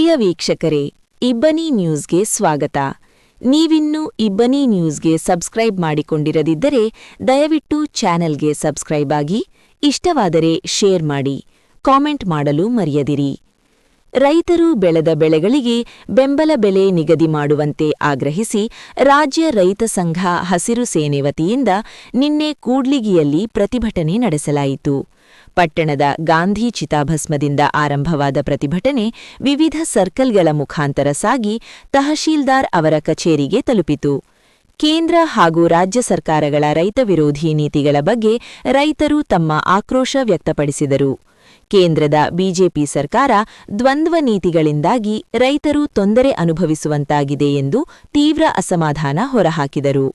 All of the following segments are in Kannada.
ಪ್ರಿಯ ವೀಕ್ಷಕರೇ, ಇಬ್ಬನಿ ನ್ಯೂಸ್ಗೆ ಸ್ವಾಗತ. ನೀವಿನ್ನೂ ಇಬ್ಬನಿ ನ್ಯೂಸ್ಗೆ ಸಬ್ಸ್ಕ್ರೈಬ್ ಮಾಡಿಕೊಂಡಿರದಿದ್ದರೆ ದಯವಿಟ್ಟು ಚಾನೆಲ್ಗೆ ಸಬ್ಸ್ಕ್ರೈಬ್ ಆಗಿ, ಇಷ್ಟವಾದರೆ ಶೇರ್ ಮಾಡಿ, ಕಾಮೆಂಟ್ ಮಾಡಲು ಮರೆಯದಿರಿ. ರೈತರು ಬೆಳೆದ ಬೆಳೆಗಳಿಗೆ ಬೆಂಬಲ ಬೆಲೆ ನಿಗದಿ ಮಾಡುವಂತೆ ಆಗ್ರಹಿಸಿ ರಾಜ್ಯ ರೈತ ಸಂಘ ಹಸಿರು ಸೇನೆ ವತಿಯಿಂದ ನಿನ್ನೆ ಕೂಡ್ಲಿಗಿಯಲ್ಲಿ ಪ್ರತಿಭಟನೆ ನಡೆಸಲಾಯಿತು. ಪಟ್ಟಣದ ಗಾಂಧಿ ಚಿತಾಭಸ್ಮದಿಂದ ಆರಂಭವಾದ ಪ್ರತಿಭಟನೆ ವಿವಿಧ ಸರ್ಕಲ್ಗಳ ಮುಖಾಂತರ ಸಾಗಿ ತಹಶೀಲ್ದಾರ್ ಅವರ ಕಚೇರಿಗೆ ತಲುಪಿತು. ಕೇಂದ್ರ ಹಾಗೂ ರಾಜ್ಯ ಸರ್ಕಾರಗಳ ರೈತ ವಿರೋಧಿ ನೀತಿಗಳ ಬಗ್ಗೆ ರೈತರು ತಮ್ಮ ಆಕ್ರೋಶ ವ್ಯಕ್ತಪಡಿಸಿದರು. ಕೇಂದ್ರದ ಬಿಜೆಪಿ ಸರ್ಕಾರ ದ್ವಂದ್ವ ನೀತಿಗಳಿಂದಾಗಿ ರೈತರು ತೊಂದರೆ ಅನುಭವಿಸುವಂತಾಗಿದೆ ಎಂದು ತೀವ್ರ ಅಸಮಾಧಾನ ಹೊರಹಾಕಿದರು.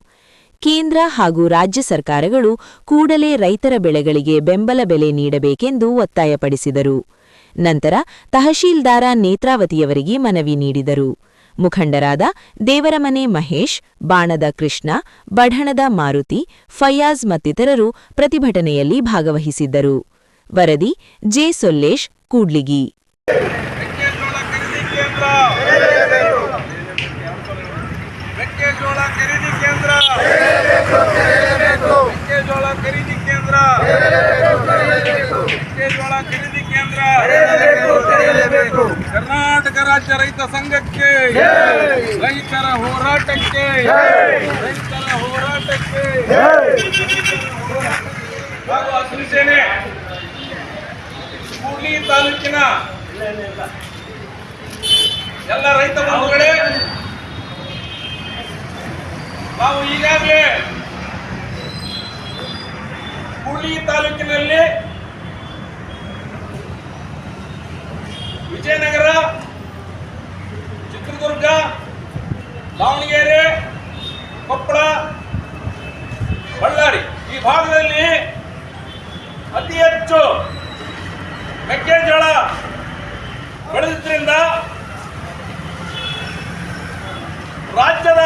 ಕೇಂದ್ರ ಹಾಗೂ ರಾಜ್ಯ ಸರ್ಕಾರಗಳು ಕೂಡಲೇ ರೈತರ ಬೆಳೆಗಳಿಗೆ ಬೆಂಬಲ ಬೆಲೆ ನೀಡಬೇಕೆಂದು ಒತ್ತಾಯಪಡಿಸಿದರು. ನಂತರ ತಹಶೀಲ್ದಾರ ನೇತ್ರಾವತಿಯವರಿಗೆ ಮನವಿ ನೀಡಿದರು. ಮುಖಂಡರಾದ ದೇವರಮನೆ ಮಹೇಶ್, ಬಾಣದ ಕೃಷ್ಣ, ಬಢಣದ ಮಾರುತಿ, ಫಯಾಜ್ ಮತ್ತಿತರರು ಪ್ರತಿಭಟನೆಯಲ್ಲಿ ಭಾಗವಹಿಸಿದ್ದರು. ವರದಿ ಜೆ. ಸೊಲ್ಲೇಶ್, ಕೂಡ್ಲಿಗಿ. ಮೆಕ್ಕೆಜೋಳ ಖರೀದಿ ಕೇಂದ್ರ ಮೆಕ್ಕೆಜೋಳ ಖರೀದಿ ಕೇಂದ್ರ ಮೆಕ್ಕೆಜೋಳ ಖರೀದಿ ಕೇಂದ್ರ ಕರ್ನಾಟಕ ರಾಜ್ಯ ರೈತ ಸಂಘಕ್ಕೆ, ರೈತರ ಹೋರಾಟಕ್ಕೆ ಹಾಗೂ ಹಸಿರು ಸೇನೆ ಕೂಡ್ಲಿ ತಾಲೂಕಿನ ಎಲ್ಲ ರೈತ ಬಂಧುಗಳೇ, ನಾವು ಈಗಾಗಲೇ ಕೂಡ್ಲಿ ತಾಲೂಕಿನಲ್ಲಿ ವಿಜಯನಗರ, ಚಿತ್ರದುರ್ಗ, ದಾವಣಗೆರೆ, ಕೊಪ್ಪಳ, ಬಳ್ಳಾರಿ ಈ ಭಾಗದಲ್ಲಿ ಅತಿ ಹೆಚ್ಚು ಮೆಕ್ಕೆಜೋಳ ಬೆಳೆದಿದ್ದರಿಂದ ರಾಜ್ಯದ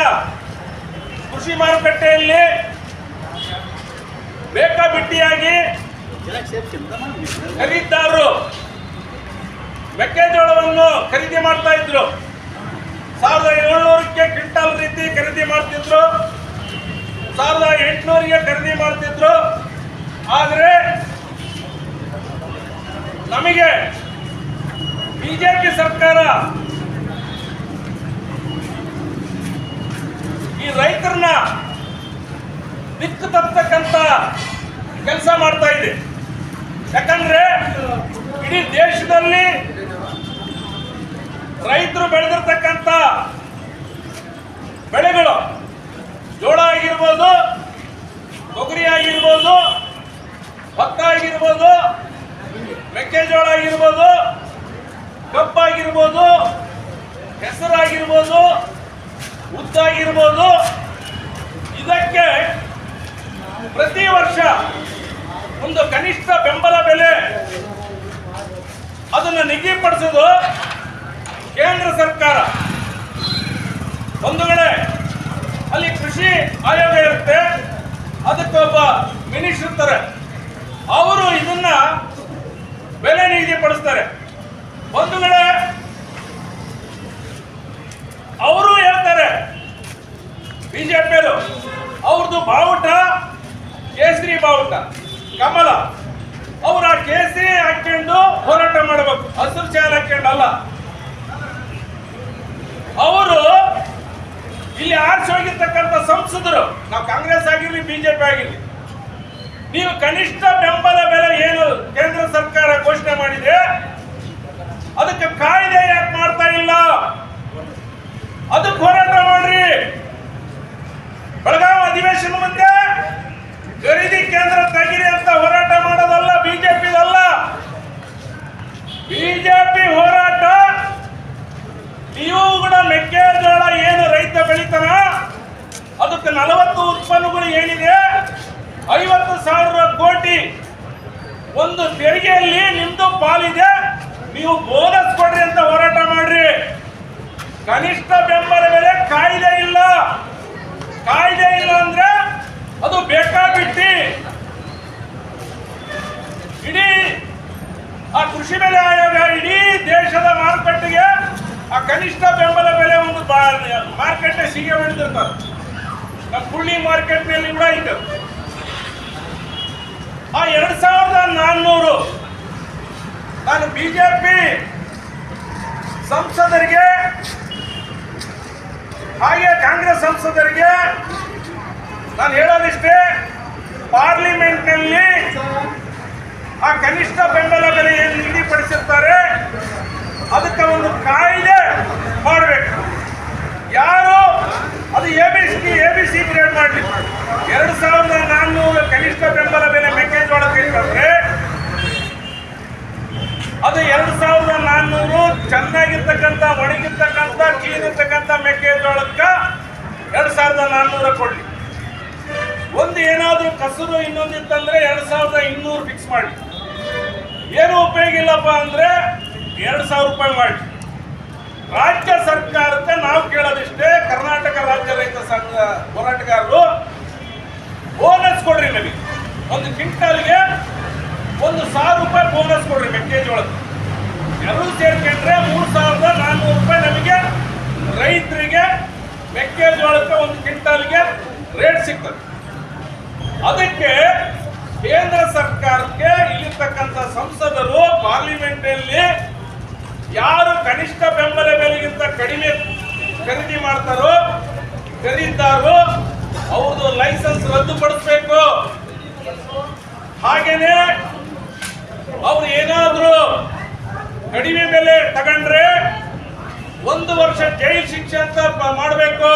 ಕೃಷಿ ಮಾರುಕಟ್ಟೆಯಲ್ಲಿ ಬೇಕಾಬಿಟ್ಟಿಯಾಗಿ ಖರೀದಿದಾರರು ಮೆಕ್ಕೆಜೋಳವನ್ನು ಖರೀದಿ ಮಾಡ್ತಾ ಇದ್ರು. 1700ಕ್ಕೆ ಕ್ವಿಂಟಾಲ್ ರೀತಿ ಖರೀದಿ ಮಾಡ್ತಿದ್ರು, 1800ಗೆ ಖರೀದಿ ಮಾಡ್ತಿದ್ರು. ಆದರೆ ನಮಗೆ ಬಿಜೆಪಿ ಸರ್ಕಾರ ಈ ರೈತರನ್ನ ದಿಕ್ಕು ತಪ್ಪತಕ್ಕಂತ ಕೆಲಸ ಮಾಡ್ತಾ ಇದೆ. ಯಾಕಂದ್ರೆ ಇಡೀ ದೇಶದಲ್ಲಿ ರೈತರು ಬೆಳೆದಿರ್ತಕ್ಕಂಥ ಬೆಳೆಗಳು ಜೋಳ ಆಗಿರ್ಬೋದು, ತೊಗರಿ ಆಗಿರ್ಬೋದು, ಭತ್ತ ಆಗಿರ್ಬೋದು, ಮೆಕ್ಕೆಜೋಳ ಆಗಿರ್ಬೋದು, ಕಬ್ಬಾಗಿರ್ಬೋದು, ಹೆಸರಾಗಿರ್ಬೋದು, ಉದ್ದಾಗಿರ್ಬೋದು, ಇದಕ್ಕೆ ಪ್ರತಿ ವರ್ಷ ಒಂದು ಕನಿಷ್ಠ ಬೆಂಬಲ ಬೆಲೆ ಅದನ್ನು ನಿಗದಿಪಡಿಸೋದು ಕೇಂದ್ರ ಸರ್ಕಾರ. ಬಂಧುಗಳೇ, ಅಲ್ಲಿ ಕೃಷಿ ಆಯೋಗ ಇರುತ್ತೆ, ಅದಕ್ಕೊಬ್ಬ ಮಿನಿಸ್ಟರ್ ಇರ್ತಾರೆ, ಅವರು ಇದನ್ನ ಬೆಲೆ ನಿಗದಿಪಡಿಸ್ತಾರೆ. ಬಂಧುಗಳೇ, ಅವರು ಹೇಳ್ತಾರೆ ಬಿಜೆಪಿಯರು, ಅವ್ರದ್ದು ಬಾವುಟ ಕೇಸರಿ ಬಾವುಟ, ಕಮಲ. ಅವ್ರು ಆ ಕೇಸರಿ ಹಾಕೊಂಡು ಹೋರಾಟ ಮಾಡಬೇಕು, ಹಸಿರು ಶಾಲೆ ಹಾಕೊಂಡು ಅಲ್ಲ. ಅವರು ಇಲ್ಲಿ ಆರಿಸಿ ಹೋಗಿರ್ತಕ್ಕಂಥ ಸಂಸದರು, ನಾವು ಕಾಂಗ್ರೆಸ್ ಆಗಿರ್ಲಿ ಬಿಜೆಪಿ ಆಗಿರ್ಲಿ, ನೀವು ಕನಿಷ್ಠ ಬೆಂಬಲ ಬೆಲೆ ಏನು ಕೇಂದ್ರ ಸರ್ಕಾರ ಘೋಷಣೆ ಮಾಡಿದೆ ಅದಕ್ಕೆ ಕಾಯ್ದೆ ಯಾಕೆ ಮಾಡ್ತಾ ಇಲ್ಲ? ಅದಕ್ಕೆ ಹೋರಾಟ ಮಾಡ್ರಿ. ಬೆಳಗಾವಿ ಅಧಿವೇಶನ ಮುಂದೆ ಖರೀದಿ ಕೇಂದ್ರ ತೆಗಿರಿ ಅಂತ ಹೋರಾಟ ಮಾಡೋದಲ್ಲ, ಬಿಜೆಪಿದಲ್ಲ. ಬಿಜೆಪಿ ಹೋರಾಟ ನೀವು ಕೂಡ ಮೆಕ್ಕೆಜೋಳ ಏನು ರೈತ ಬೆಳಿತಾನ ಅದಕ್ಕೆ 40 ಉತ್ಪನ್ನಗಳು ಏನಿದೆ 50,000 ಕೋಟಿ ಒಂದು ತೆರಿಗೆಯಲ್ಲಿ ನಿಮ್ದು ಪಾಲಿದೆ, ನೀವು ಬೋನಸ್ ಕೊಡ್ರಿ ಅಂತ ಹೋರಾಟ ಮಾಡ್ರಿ. ಕನಿಷ್ಠ ಬೆಂಬಲ ಬೆಲೆ ಕಾಯ್ದೆ ಇಲ್ಲ. ಕಾಯ್ದೆ ಇಲ್ಲ ಅಂದ್ರೆ ಅದು ಬೇಕಾಬಿಟ್ಟಿ ಇಡೀ ಆ ಕೃಷಿ ಬೆಲೆ ಆಯೋಗ ಇಡೀ ದೇಶದ ಮಾರುಕಟ್ಟೆಗೆ ಮಾರ್ಕೆಟ್ ಸಿಗೆ ಹೊಡೆದಿರ್ತಾರೆ. ನಮ್ಮ ಹುಳ್ಳಿ ಮಾರ್ಕೆಟ್ನಲ್ಲಿ ಕೂಡ ಇದೆ. ಆ 2400 ನಾನು ಬಿಜೆಪಿ ಸಂಸದರಿಗೆ ಹಾಗೆ ಕಾಂಗ್ರೆಸ್ ಸಂಸದರಿಗೆ ನಾನು ಹೇಳೋದಿಷ್ಟೇ, ಪಾರ್ಲಿಮೆಂಟ್ನಲ್ಲಿ ಆ ಕನಿಷ್ಠ ಬೆಂಬಲ ಬೆಲೆ ಏನು ನಿಗದಿಪಡಿಸಿರ್ತಾರೆ ಅದಕ್ಕೆ ಒಂದು ಕಾಯ್ದೆ ಮಾಡಬೇಕು. ಯಾರು ಅದು ಎಬಿಸಿ ಗ್ರೇಡ್ ಮಾಡಲಿ. 2400 ಕನಿಷ್ಠ ಬೆಂಬಲ ಬೆಲೆ ಮೆಕ್ಕೆಜೋಳಕ್ಕೆ ಇಟ್ಟಂದ್ರೆ ಅದು 2400 ಚೆನ್ನಾಗಿರ್ತಕ್ಕಂಥ ಒಣಗಿರ್ತಕ್ಕಂಥ ಕೀಳಿರ್ತಕ್ಕಂಥ ಮೆಕ್ಕೆಜೋಳಕ್ಕೆ 2400 ಕೊಡ್ಲಿ. ಒಂದು ಏನಾದ್ರೂ ಕಸರು ಇನ್ನೊಂದಿತ್ತಂದ್ರೆ 2200 ಫಿಕ್ಸ್ ಮಾಡಿ. ಏನು ಉಪಯೋಗ ಇಲ್ಲಪ್ಪ ಅಂದ್ರೆ 2000 ರೂಪಾಯಿ ಮಾಡಿ. ರಾಜ್ಯ ಸರ್ಕಾರಕ್ಕೆ ನಾವು ಕೇಳೋದಿಷ್ಟೇ, ಕರ್ನಾಟಕ ರಾಜ್ಯ ರೈತ ಸಂಘ ಹೋರಾಟಗಾರರು ಬೋನಸ್ ಕೊಡ್ರಿ ನಮಗೆ. ಒಂದು ಕ್ವಿಂಟಲ್ಗೆ 1000 ರೂಪಾಯಿ ಬೋನಸ್ ಕೊಡ್ರಿ ಮೆಕ್ಕೆಜೋಳಕ್ಕೆ. ಎರಡು ಸೇರ್ಕೊಂಡ್ರೆ 3400 ರೂಪಾಯಿ ನಮಗೆ ರೈತರಿಗೆ ಮೆಕ್ಕೆಜೋಳಕ್ಕೆ ಒಂದು ಕ್ವಿಂಟಲ್ಗೆ ರೇಟ್ ಸಿಗ್ತದೆ. ಅದಕ್ಕೆ ಕೇಂದ್ರ ಸರ್ಕಾರಕ್ಕೆ ಇಲ್ಲಿರ್ತಕ್ಕಂಥ ಸಂಸದರು ಪಾರ್ಲಿಮೆಂಟಲ್ಲಿ ಯಾರು ಕನಿಷ್ಠ ಬೆಂಬಲ ಬೆಲೆಗಿಂತ ಕಡಿಮೆ ಖರೀದಿ ಮಾಡ್ತಾರೋ ಖರೀದಾರೋ ಅವ್ರದ್ದು ಲೈಸೆನ್ಸ್ ರದ್ದುಪಡಿಸಬೇಕು. ಹಾಗೇನೆ ಅವ್ರು ಏನಾದ್ರೂ ಕಡಿಮೆ ಬೆಲೆ ತಗೊಂಡ್ರೆ 1 ವರ್ಷ ಜೈಲು ಶಿಕ್ಷೆ ಅಂತ ಮಾಡಬೇಕು.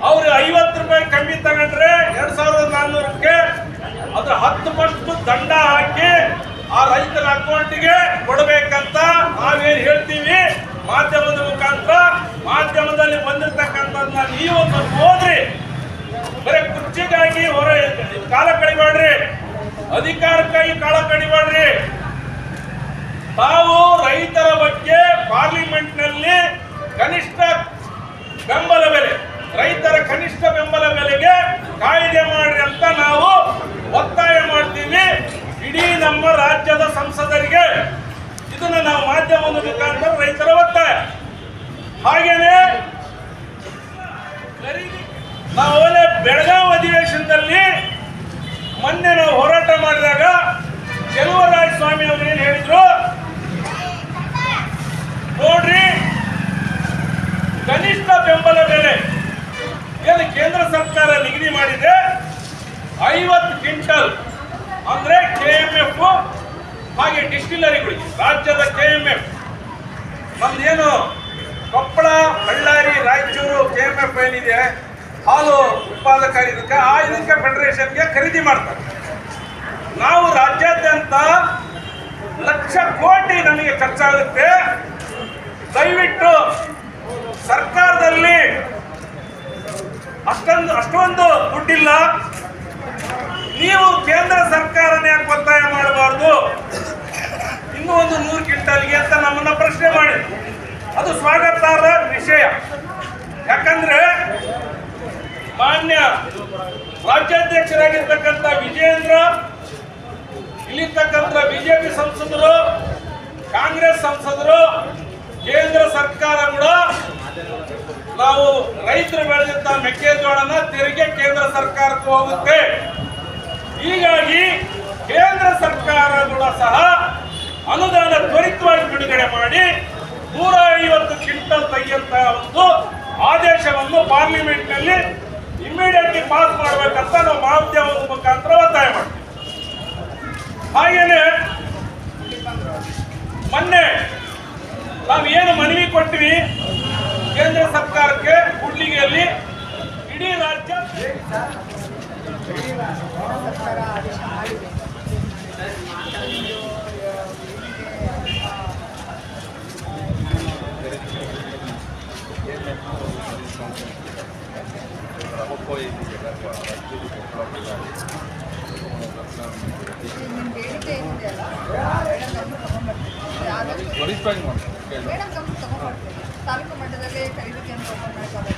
ಅವ್ರು 50 ರೂಪಾಯಿ ಕಮ್ಮಿ ತಗೊಂಡ್ರೆ 2400ಕ್ಕೆ ಅದು 10% ದಂಡ ಹಾಕಿ ಆ ರೈತರ ಅಕೌಂಟ್ಗೆ ಕೊಡಬೇಕಂತ ನಾವೇನು ಹೇಳ್ತೀವಿ. ಮಾಧ್ಯಮದ ಮುಖಾಂತರ ಮಾಧ್ಯಮದಲ್ಲಿ ಬಂದಿರತಕ್ಕಂಥದ್ದನ್ನ ನೀವು ಸ್ವಲ್ಪ ಓದ್ರಿ. ಬರೀ ಕುರ್ಚಿಗಾಗಿ ಕಾಲ ಕಡಿಬೇಡ್ರಿ, ಅಧಿಕಾರಕ್ಕಾಗಿ ಕಾಲ ಕಡಿಬೇಡ್ರಿ. ತಾವು ರೈತರ ಬಗ್ಗೆ ಪಾರ್ಲಿಮೆಂಟ್ನಲ್ಲಿ ಕನಿಷ್ಠ ಬೆಂಬಲ ಬೆಲೆ, ರೈತರ ಕನಿಷ್ಠ ಬೆಂಬಲ ಬೆಲೆಗೆ ಕಾಯ್ದೆ ಮಾಡ್ರಿ ಅಂತ ನಾವು ಒತ್ತಾಯ ಮಾಡ್ತೀವಿ ಇಡೀ ನಮ್ಮ ರಾಜ್ಯದ ಸಂಸದರಿಗೆ. ಇದನ್ನ ನಾವು ಮಾಧ್ಯಮದ ಮುಖಾಂತರ ರೈತರ ಒತ್ತಾಯ. ಹಾಗೇನೆ ನಾವು ಬೆಳಗಾವಿ ಅಧಿವೇಶನದಲ್ಲಿ ಮೊನ್ನೆ ನಾವು ಹೋರಾಟ ಮಾಡಿದಾಗ ಚೆಲುವರಾಯ ಸ್ವಾಮಿ ಅವರು ಏನ್ ಹೇಳಿದ್ರು ನೋಡ್ರಿ, ಕನಿಷ್ಠ ಬೆಂಬಲ ಬೆಲೆ ಏನು ಕೇಂದ್ರ ಸರ್ಕಾರ ನಿಗದಿ ಮಾಡಿದೆ 50 ಕ್ವಿಂಟಲ್ ಅಂದ್ರೆ KMF ಹಾಗೆ ಡಿಸ್ಟಿಲರಿಗಳಿಗೆ ರಾಜ್ಯದ KMF ನಮ್ದೇನು ಕೊಪ್ಪಳ, ಬಳ್ಳಾರಿ, ರಾಯಚೂರು KMF ಏನಿದೆ ಹಾಲು ಉತ್ಪಾದಕ ಇದಕ್ಕೆ ಫೆಡರೇಷನ್ಗೆ ಖರೀದಿ ಮಾಡ್ತಾರೆ. ನಾವು ರಾಜ್ಯಾದ್ಯಂತ ಲಕ್ಷ ಕೋಟಿ ನಮಗೆ ಖರ್ಚಾಗುತ್ತೆ. ದಯವಿಟ್ಟು ಸರ್ಕಾರದಲ್ಲಿ ಅಷ್ಟೊಂದು ದುಡ್ಡಿಲ್ಲ, ನೀವು ಕೇಂದ್ರ ಸರ್ಕಾರನೇ ಯಾಕೆ ಒತ್ತಾಯ ಮಾಡಬಾರ್ದು ಇನ್ನೂ ಒಂದು 100 ಕ್ವಿಂಟಲ್ಗೆ ಅಂತ ನಮ್ಮನ್ನ ಪ್ರಶ್ನೆ ಮಾಡಿ. ಅದು ಸ್ವಾಗತಾರ್ಹ ವಿಷಯ. ಯಾಕಂದ್ರೆ ಮಾನ್ಯ ರಾಜ್ಯಾಧ್ಯಕ್ಷರಾಗಿರ್ತಕ್ಕಂಥ ವಿಜಯೇಂದ್ರ, ಇಲ್ಲಿರ್ತಕ್ಕಂಥ ಬಿಜೆಪಿ ಸಂಸದರು, ಕಾಂಗ್ರೆಸ್ ಸಂಸದರು, ಕೇಂದ್ರ ಸರ್ಕಾರ ಕೂಡ ನಾವು ರೈತರು ಬೆಳೆದಂತ ಮೆಕ್ಕೆಜೋಳನ ತೆರಿಗೆ ಕೇಂದ್ರ ಸರ್ಕಾರಕ್ಕೆ ಹೋಗುತ್ತೆ. ಹೀಗಾಗಿ ಕೇಂದ್ರ ಸರ್ಕಾರ ಕೂಡ ಸಹ ಅನುದಾನ ತ್ವರಿತವಾಗಿ ಬಿಡುಗಡೆ ಮಾಡಿ 150 ಕ್ವಿಂಟಲ್ ತೆಗೆಯುವಂತ ಒಂದು ಆದೇಶವನ್ನು ಪಾರ್ಲಿಮೆಂಟ್ನಲ್ಲಿ ಇಮಿಡಿಯೇಟ್ಲಿ ಪಾಸ್ ಮಾಡಬೇಕಂತ ನಾವು ಮಾಧ್ಯಮದ ಮುಖಾಂತರ ಒತ್ತಾಯ ಮಾಡ್ತೀವಿ. ಹಾಗೇನೆ ಮೊನ್ನೆ ನಾವು ಏನು ಮನವಿ ಕೊಟ್ಟಿವಿ ಕೇಂದ್ರ ಸರ್ಕಾರಕ್ಕೆ, ಕೂಡ್ಲಿಗೆಯಲ್ಲಿ ಇಡೀ ರಾಜ್ಯ ಮೇಡಮ್ ತಾಲೂಕು ಮಟ್ಟದಲ್ಲಿ ಖರೀದಿ ಕೇಂದ್ರ ಓಪನ್ ಮಾಡ್ತಾರೆ.